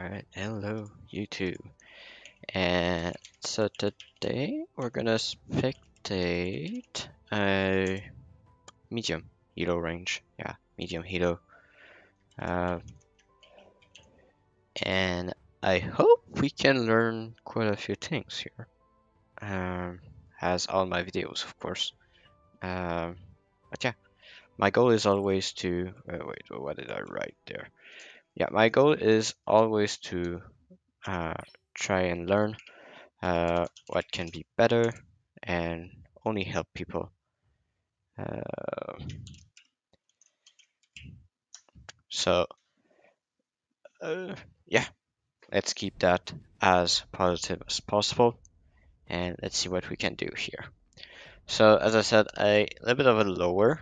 Alright, hello YouTube. And so today we're gonna spectate a medium helo range. Yeah, medium helo. Uh, and I hope we can learn quite a few things here. As all my videos, of course. But yeah, my goal is always to. Wait, what did I write there? Yeah, my goal is always to uh, try and learn what can be better and only help people. Uh, so, uh, yeah, let's keep that as positive as possible and let's see what we can do here. So, as I said, a little bit of a lower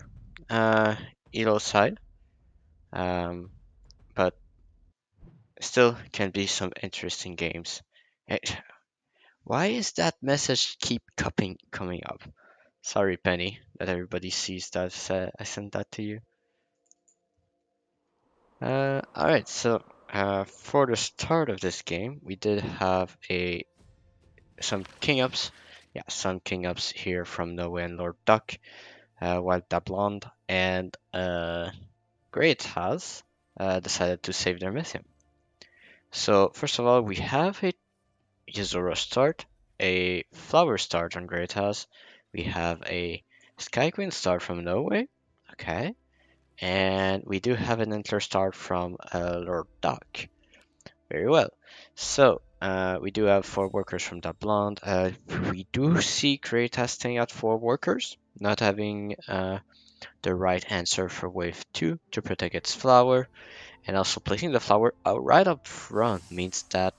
uh, elo side, um, but still can be some interesting games. Why is that message keep coming up? Sorry, Penny, that everybody sees that I sent that to you. Alright, so for the start of this game, we did have some king ups. Yeah, some king ups here from Noe and Lord Duck, while Dablond and Great has decided to save their mission. So first of all, we have a Yuzuru start, a flower start on Great House. We have a Sky Queen start from Noe. Okay. And we do have an Antler start from Lord Duck. Very well. So, we do have 4 workers from that blonde. We do see Creatas staying at 4 workers, not having the right answer for wave 2 to protect its flower, and also placing the flower right up front means that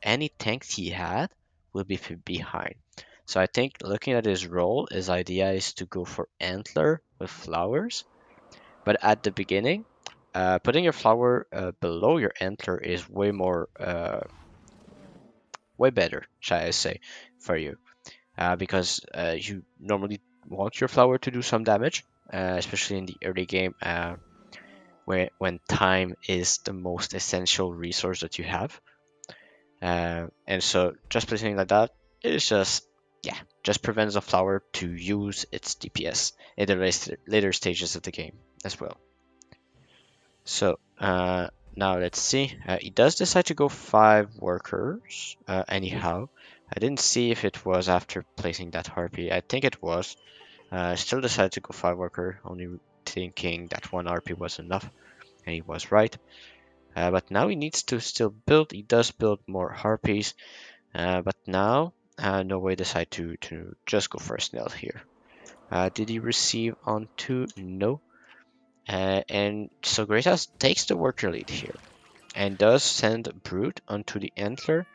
any tanks he had will be behind. So I think looking at his role, his idea is to go for Antler with flowers, but at the beginning, putting your flower below your antler is way better, shall I say, for you, because you normally want your flower to do some damage, especially in the early game, when time is the most essential resource that you have. And so just placing like that is just prevents the flower to use its DPS in the later stages of the game as well. So now let's see. He does decide to go 5 workers. Anyhow, I didn't see if it was after placing that harpy. I think it was. Still decided to go 5 worker, only thinking that 1 RP was enough, and he was right. But now he needs to still build. He does build more harpies, but now no way decide to just go for a snail here. Did he receive on 2? No. And so Greyhouse takes the worker lead here and does send Brute onto the Antler.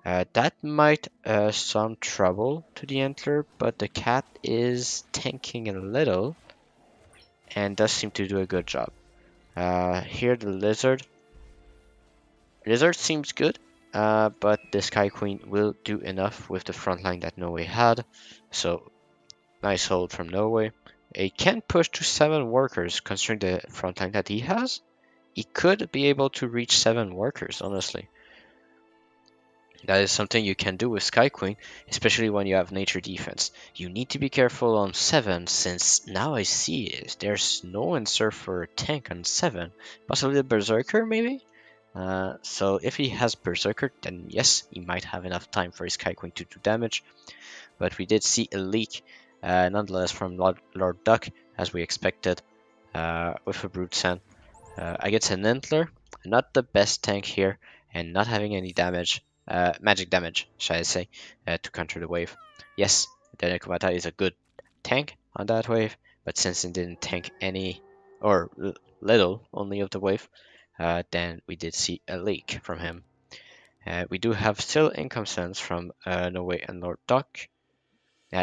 That might some trouble to the Antler, but the cat is tanking a little and does seem to do a good job. Here the Lizard. Lizard seems good, but the Sky Queen will do enough with the front line that Norway had. So nice hold from Norway. He can push to 7 workers considering the front line that he has. He could be able to reach 7 workers, honestly. That is something you can do with Sky Queen, especially when you have nature defense. You need to be careful on 7, since now I see is there's no answer for a tank on 7. Possibly the Berserker, maybe? So if he has Berserker, then yes, he might have enough time for his Sky Queen to do damage. But we did see a leak, nonetheless, from Lord Duck, as we expected, with a Brute Sand. I get an Antler, not the best tank here, and not having any damage, magic damage, shall I say, to counter the wave. Yes, the Nekomata is a good tank on that wave, but since it didn't tank any, or little only of the wave, then we did see a leak from him. We do have still income sense from Norway and Lord Duck.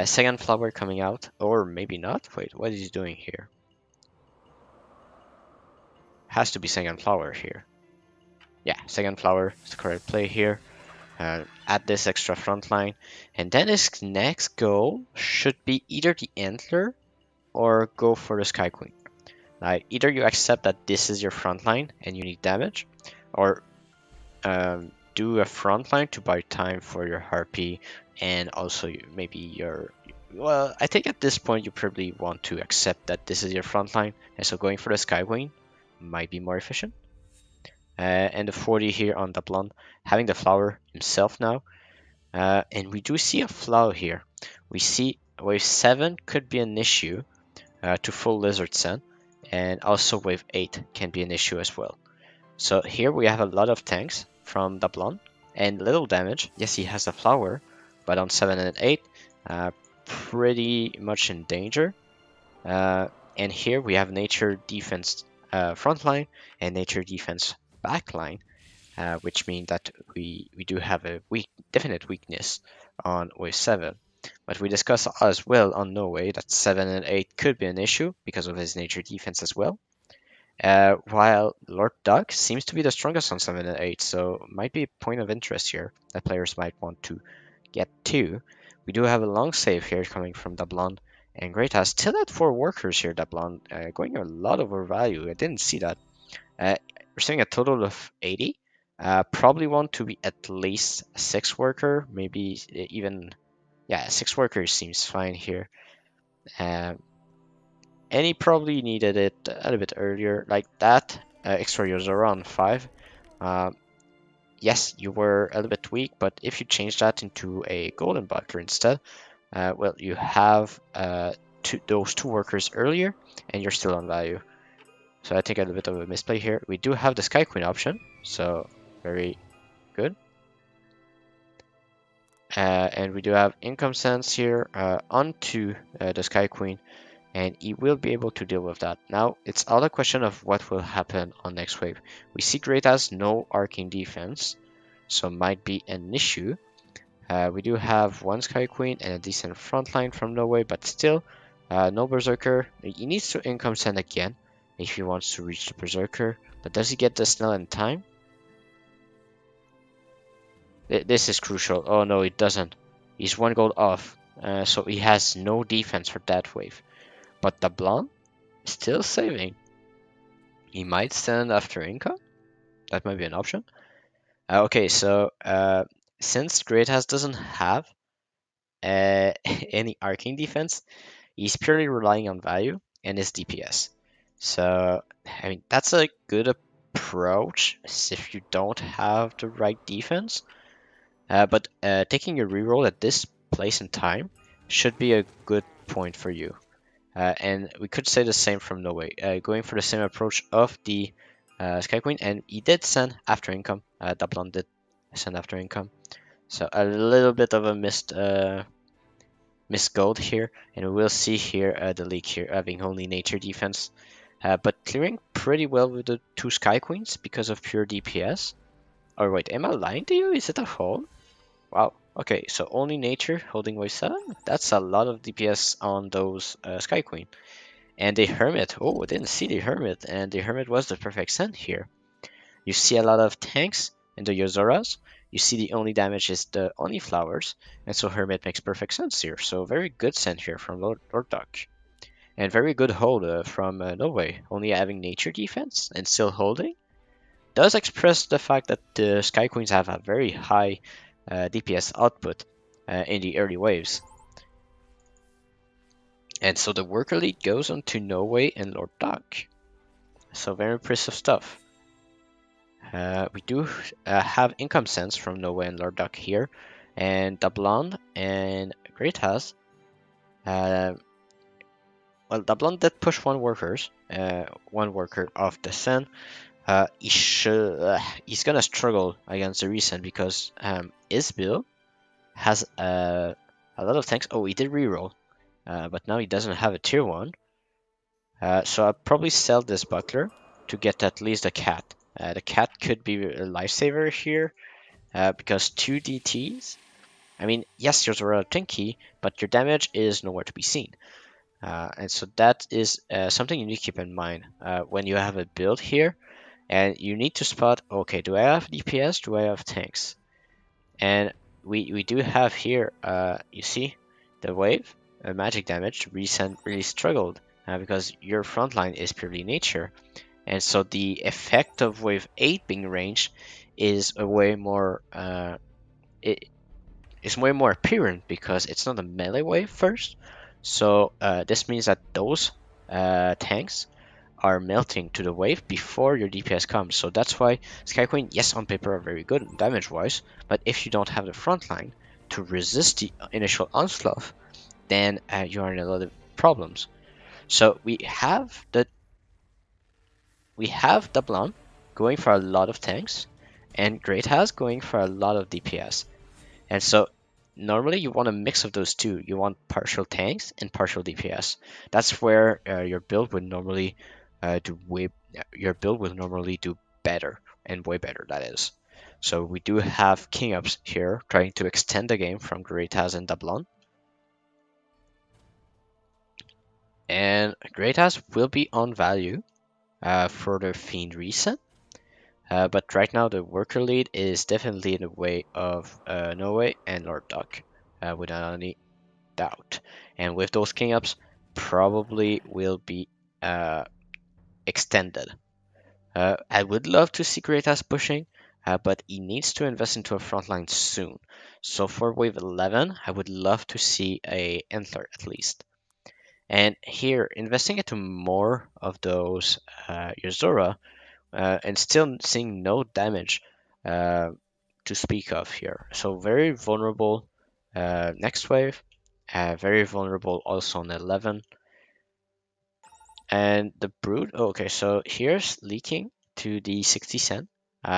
Second flower coming out, or maybe not. Wait, what is he doing here? Has to be second flower here. Yeah, second flower is the correct play here. Add this extra front line. And then his next goal should be either the Antler or go for the Sky Queen. Like, either you accept that this is your front line and you need damage, or do a frontline to buy time for your harpy, and also maybe your. Well, I think at this point you probably want to accept that this is your frontline, and so going for the Sky Queen might be more efficient. And the 40 here on the blonde, having the flower himself now. And we do see a flaw here. We see wave 7 could be an issue to full Lizard Sen, and also wave 8 can be an issue as well. So here we have a lot of tanks from the blonde, and little damage. Yes, he has the flower, but on 7 and 8, pretty much in danger. And here we have nature defense frontline and nature defense backline, which means that we do have a definite weakness on wave 7. But we discussed as well on No Way that 7 and 8 could be an issue because of his nature defense as well. While Lord Duck seems to be the strongest on 7 and 8, so might be a point of interest here that players might want to get to. We do have a long save here coming from Dablon, and Great has still at 4 workers here, Dablon, going a lot over value. I didn't see that. We're seeing a total of 80. Probably want to be at least a 6 worker, maybe even, yeah, 6 workers seems fine here. And he probably needed it a little bit earlier, like that. Extra user on 5. Yes, you were a little bit weak, but if you change that into a golden butler instead, well, you have those 2 workers earlier, and you're still on value. So I think a little bit of a misplay here. We do have the Sky Queen option, so very good. And we do have Income Sense here onto the Sky Queen, and he will be able to deal with that. Now, it's all a question of what will happen on next wave. We see Great has no arcane defense, so might be an issue. We do have one Sky Queen and a decent frontline from No Way, but still, no Berserker. He needs to Income Send again if he wants to reach the Berserker. But does he get the Snell in time? This is crucial. Oh no, it doesn't. He's 1 gold off, so he has no defense for that wave. But the Blanc still saving. He might stand after income. That might be an option. Okay, so since Greatas doesn't have any arcane defense, he's purely relying on value and his DPS. So, I mean, that's a good approach if you don't have the right defense. But taking your reroll at this place and time should be a good point for you. And we could say the same from No Way, going for the same approach of the Sky Queen, and he did send after income. Dablon did send after income, so a little bit of a missed gold here, and we will see here the leak here having only nature defense, but clearing pretty well with the 2 Sky Queens because of pure DPS. Or wait, am I lying to you? Is it a hold? Wow. Okay, so only nature holding wave 7? That's a lot of DPS on those Sky Queen. And the Hermit. Oh, I didn't see the Hermit, and the Hermit was the perfect send here. You see a lot of tanks in the Yozoras. You see the only damage is the only flowers, and so Hermit makes perfect sense here. So very good send here from Lord Duck. And very good hold from No Way, only having nature defense and still holding. Does express the fact that the Sky Queens have a very high DPS output in the early waves. And so the worker lead goes on to No Way and Lord Duck. So very impressive stuff. We do have income sense from No Way and Lord Duck here. And Dablon and Great has. Well, Dablon did push 1 worker off the Sen. He's gonna struggle against the recent because Isbil has a lot of tanks. Oh, he did reroll, but now he doesn't have a tier 1. So I'll probably sell this butler to get at least a cat. The cat could be a lifesaver here because 2 DTs. I mean, yes, yours are tanky, but your damage is nowhere to be seen. And so that is something you need to keep in mind when you have a build here. And you need to spot, okay, do I have DPS? Do I have tanks? And we do have here, you see, the wave, magic damage, Recent really struggled because your frontline is purely nature. And so the effect of wave 8 being ranged is a way more it is way more apparent because it's not a melee wave first. So this means that those tanks are melting to the wave before your DPS comes. So that's why Sky Queen, yes, on paper are very good damage wise, but if you don't have the front line to resist the initial onslaught, then you are in a lot of problems. So we have Dablon going for a lot of tanks, and Great Has going for a lot of DPS. And so normally you want a mix of those two. You want partial tanks and partial DPS. That's where your build would normally your build will normally do better and way better. That is. So we do have King Ups here trying to extend the game from Greatas and Dablon. And Greatas will be on value for their Fiend reset. But right now the worker lead is definitely in the way of Noe and Lord Duck, without any doubt. And with those king ups, probably will be extended. I would love to see Greatas pushing, but he needs to invest into a frontline soon. So for wave 11, I would love to see a Entler at least. And here, investing into more of those Yozora, and still seeing no damage to speak of here. So very vulnerable next wave, very vulnerable also on 11. And the Brood, okay, so here's leaking to the 60 cent.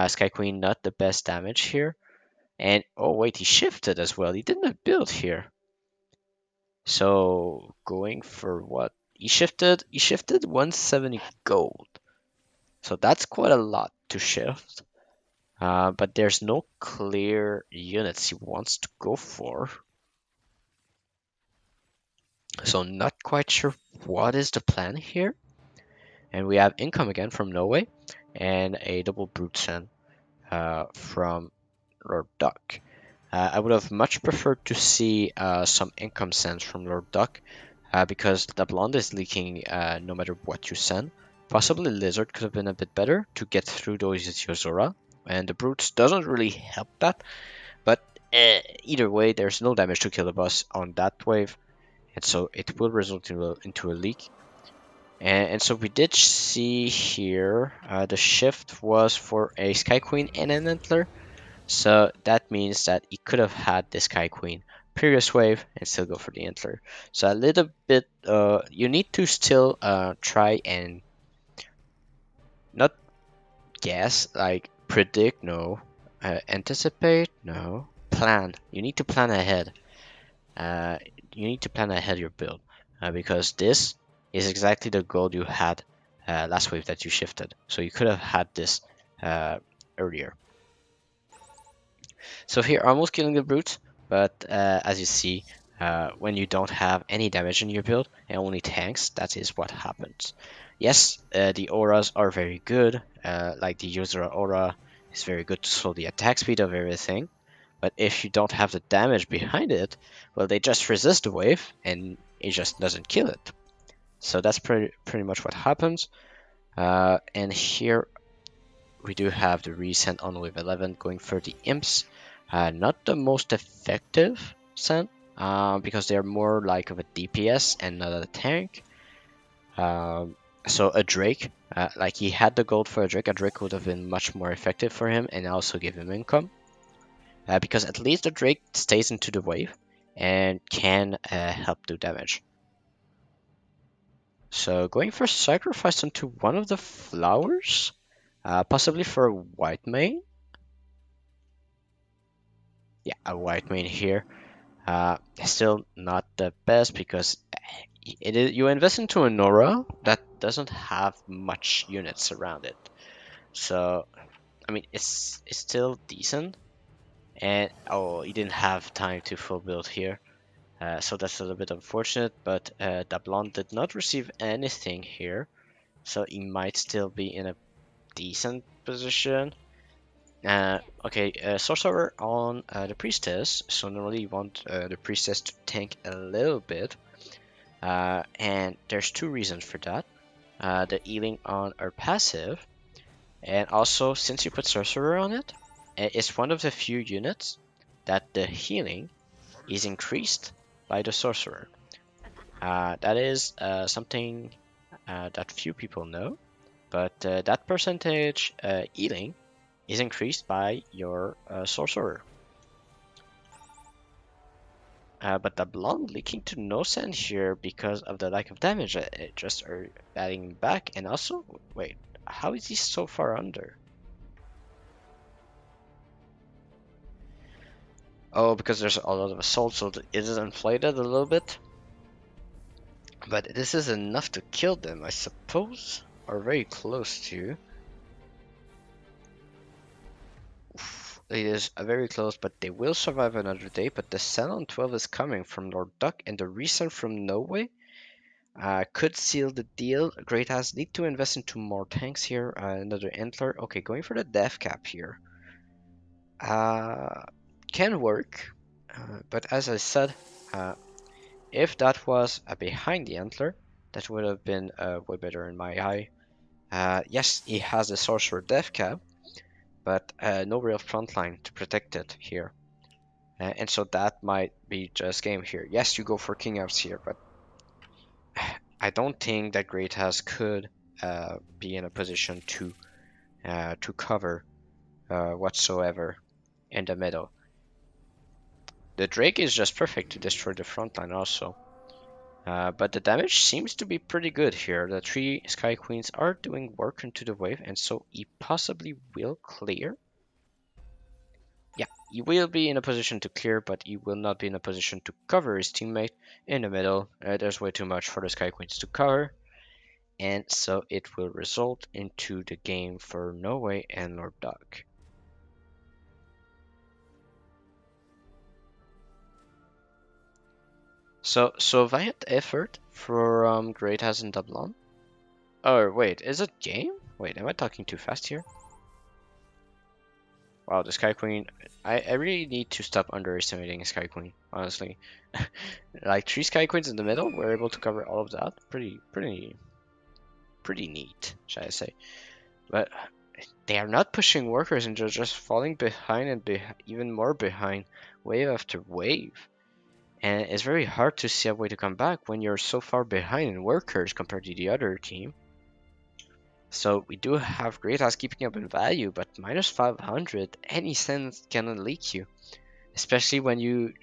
Sky Queen not the best damage here. And oh wait, he shifted as well. He didn't build here. So going for what? He shifted 170 gold. So that's quite a lot to shift. But there's no clear units he wants to go for. So not quite sure what is the plan here. And we have income again from Norway and a double brute send from Lord Duck. I would have much preferred to see some income sends from Lord Duck because the blonde is leaking no matter what you send. Possibly Lizard could have been a bit better to get through those Yozora, and the brutes doesn't really help that. But either way, there's no damage to kill the boss on that wave, and so it will result into a leak. And so we did see here the shift was for a Sky Queen and an Antler. So that means that he could have had the Sky Queen previous wave and still go for the Antler. So a little bit, you need to still try and not guess, like predict, no. Anticipate, no. Plan. You need to plan ahead. Uh, you need to plan ahead your build because this is exactly the goal you had last wave that you shifted. So you could have had this earlier. So here, almost killing the brutes, but as you see, when you don't have any damage in your build and only tanks, that is what happens. Yes, the auras are very good, like the user aura is very good to slow the attack speed of everything. But if you don't have the damage behind it, well, they just resist the wave and it just doesn't kill it. So that's pretty much what happens. And here we do have the resend on wave 11 going for the imps. Not the most effective send because they're more like of a DPS and not a tank. So a Drake, like he had the gold for a Drake would have been much more effective for him and also give him income. Because at least the Drake stays into the wave and can help do damage. So going for sacrifice onto one of the flowers, possibly for a white main. Yeah, a white main here. Still not the best because you invest into a Nora that doesn't have much units around it. So I mean it's still decent. And oh, you didn't have time to full build here. So that's a little bit unfortunate, but Dablon did not receive anything here, so he might still be in a decent position. Okay, Sorcerer on the Priestess, so normally you want the Priestess to tank a little bit, and there's two reasons for that. The healing on her passive, and also since you put Sorcerer on it, It's one of the few units that the healing is increased by the sorcerer. That is something that few people know, but that percentage healing is increased by your sorcerer. But the blonde leaking to no send here because of the lack of damage. It just are adding back, and also, wait, how is he so far under? Oh, because there's a lot of assault, so it is inflated a little bit. But this is enough to kill them, I suppose, or very close to. Oof, it is very close, but they will survive another day. But the sell on 12 is coming from Lord Duck, and the reason from Norway could seal the deal. Great Ass need to invest into more tanks here. Another Antler. Okay, going for the death cap here. Uh, can work, but as I said, if that was behind the Antler, that would have been way better in my eye. Yes, he has a Sorcerer death cap, but no real frontline to protect it here. And so that might be just game here. Yes, you go for King Outs here, but I don't think that Great House could be in a position to cover whatsoever in the middle. The Drake is just perfect to destroy the front line also. But the damage seems to be pretty good here. The 3 Sky Queens are doing work into the wave, and so he possibly will clear. Yeah, he will be in a position to clear, but he will not be in a position to cover his teammate in the middle. There's way too much for the Sky Queens to cover, and so it will result into the game for Norway and Lord Duck. So valiant effort from Great House in Dublin. Oh wait, is it game? Wait, am I talking too fast here? Wow, the Sky Queen. I really need to stop underestimating Sky Queen, honestly. Like 3 Sky Queens in the middle, we're able to cover all of that. Pretty neat, shall I say. But they are not pushing workers and they're just falling behind and even more behind, wave after wave. And it's very hard to see a way to come back when you're so far behind in workers compared to the other team. So we do have Great House keeping up in value, but minus 500, any cent can leak you. Especially when you,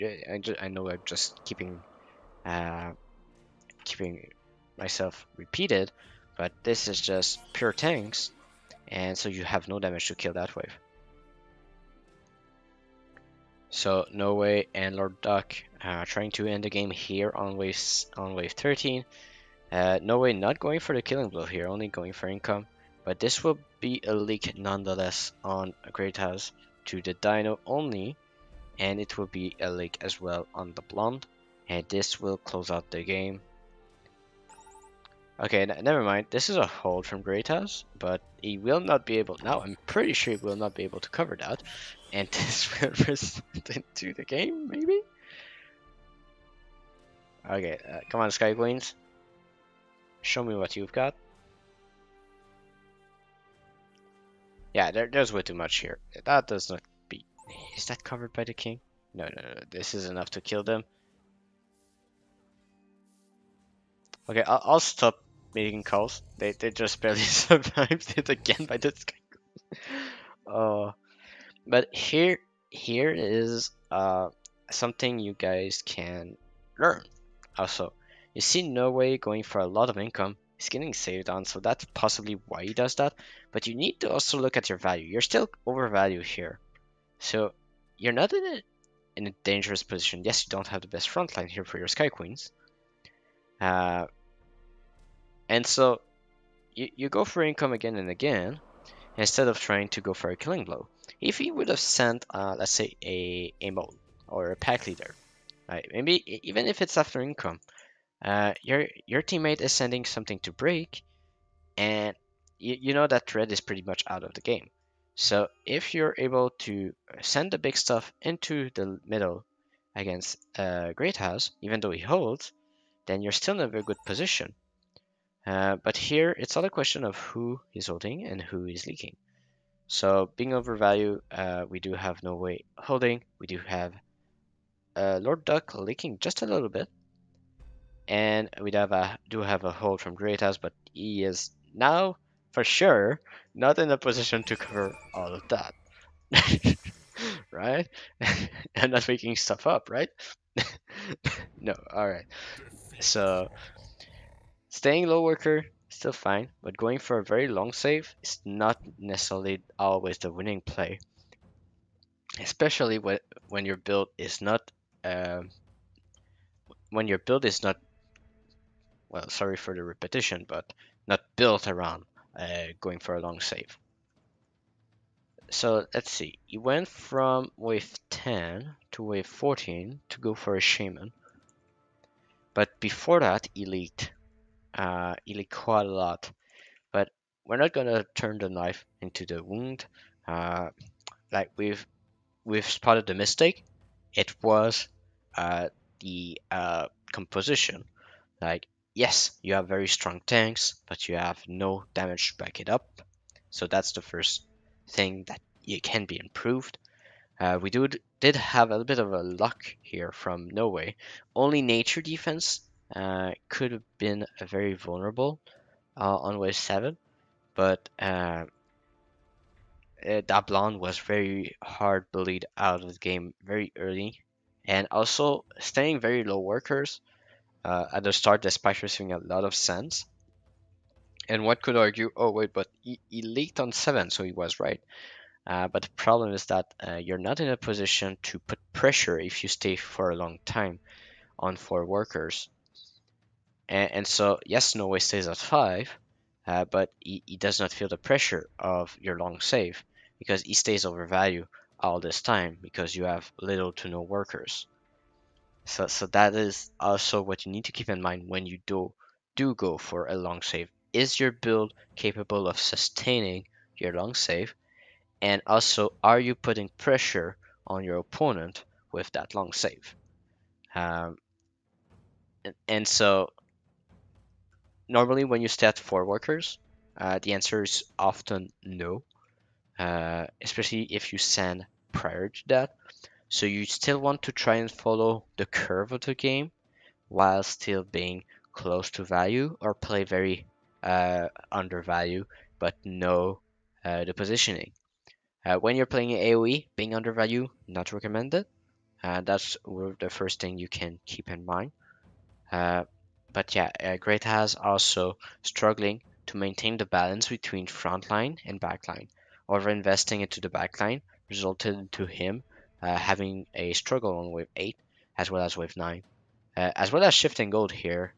I know I'm just keeping myself repeated, but this is just pure tanks, and so you have no damage to kill that wave. So Norway and Lord Duck trying to end the game here on wave 13. Norway not going for the killing blow here, only going for income, but this will be a leak nonetheless on Great House to the Dino only, and it will be a leak as well on the Blonde, and this will close out the game. Okay, never mind. This is a hold from Great House, but he will not be able. Now I'm pretty sure he will not be able to cover that, and this will result into the game, maybe. Okay, come on, Sky Queens. Show me what you've got. Yeah, there's way too much here. That does not beat. Is that covered by the king? No. This is enough to kill them. Okay, I'll stop making calls. They just barely survived it again by this guy. Oh, but here is something you guys can learn. Also, you see Norway going for a lot of income. He's getting saved on, so that's possibly why he does that. But you need to also look at your value. You're still overvalued here. So you're not in a dangerous position. Yes, you don't have the best front line here for your Sky Queens. And so you go for income again and again instead of trying to go for a killing blow. If he would have sent, let's say, a mole or a pack leader, right? Maybe even if it's after income, your teammate is sending something to break, and you know that thread is pretty much out of the game. So if you're able to send the big stuff into the middle against Great House, even though he holds, then you're still in a very good position. But here it's all a question of who is holding and who is leaking. So being overvalued, we do have no way holding. We do have Lord Duck leaking just a little bit, and we do have a hold from Greathouse, but he is now for sure not in a position to cover all of that, right? I'm not making stuff up, right? No, all right. So staying low worker still fine, but going for a very long save is not necessarily always the winning play, especially when your build is not um, when your build is not, well, sorry for the repetition, but not built around going for a long save. So let's see. He went from wave 10 to wave 14 to go for a shaman, but before that he leaked quite a lot. But we're not gonna turn the knife into the wound. Uh, like we've spotted the mistake. It was the composition. Like, yes, you have very strong tanks, but you have no damage to back it up. So that's the first thing that you can be improved. We did have a little bit of a luck here from No Way. Only nature defense could have been very vulnerable on wave 7, but Dablon was very hard bullied out of the game very early, and also staying very low workers at the start despite receiving a lot of sense. And one could argue, oh wait, but he leaked on 7, so he was right. But the problem is that you're not in a position to put pressure if you stay for a long time on 4 workers. And so, yes, Norway stays at 5, but he does not feel the pressure of your long save because he stays overvalued all this time because you have little to no workers. So that is also what you need to keep in mind when you do go for a long save. Is your build capable of sustaining your long save? And also, are you putting pressure on your opponent with that long save? Um, and so normally when you stat 4 workers, the answer is often no, especially if you send prior to that. So you still want to try and follow the curve of the game while still being close to value or play very undervalue but know the positioning. When you're playing AoE, being undervalue, not recommended. That's the first thing you can keep in mind. Uh, but yeah, Great has also struggling to maintain the balance between frontline and backline. Over investing into the backline resulted into him having a struggle on wave 8 as well as wave 9, as well as shifting gold here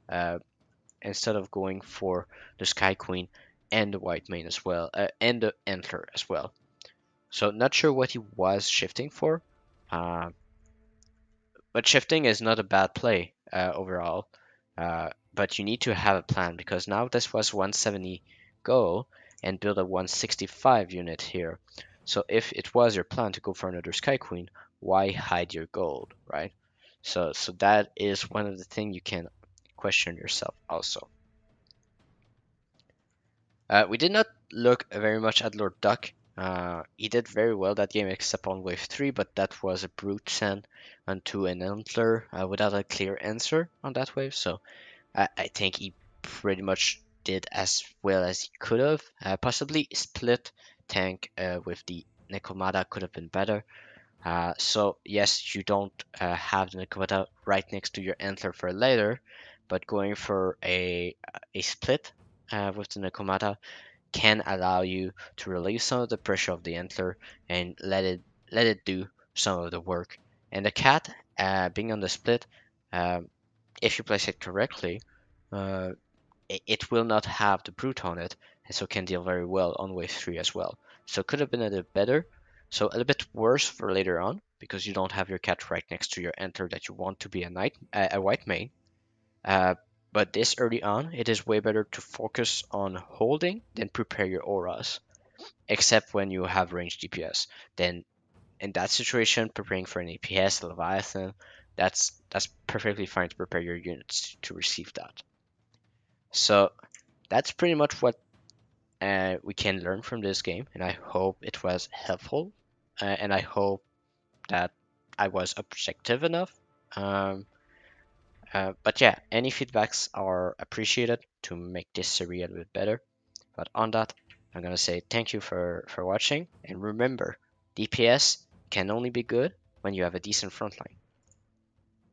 instead of going for the Sky Queen and the White Mane as well, and the Antler as well. So not sure what he was shifting for, uh, but shifting is not a bad play overall. But you need to have a plan because now this was 170 goal and build a 165 unit here. So if it was your plan to go for another Sky Queen, why hide your gold, right? So that is one of the things you can question yourself also. We did not look very much at Lord Duck. He did very well that game except on wave 3, but that was a brute send onto an antler without a clear answer on that wave. So I think he pretty much did as well as he could have. Possibly split tank with the Nekomata could have been better. So yes, you don't have the Nekomata right next to your antler for later, but going for a split with the Nekomata can allow you to relieve some of the pressure of the antler and let it do some of the work. And the cat, being on the split, um, if you place it correctly, uh, it will not have the brute on it, and so can deal very well on wave 3 as well. So it could have been a little better. So a little bit worse for later on because you don't have your cat right next to your antler that you want to be a white mane. Uh, but this early on, it is way better to focus on holding than prepare your auras, except when you have ranged DPS. Then in that situation, preparing for an APS, Leviathan, that's perfectly fine to prepare your units to receive that. So that's pretty much what and we can learn from this game. And I hope it was helpful, and I hope that I was objective enough. Um, but yeah, any feedbacks are appreciated to make this series a little bit better. But on that, I'm gonna say thank you for watching, and remember, DPS can only be good when you have a decent frontline.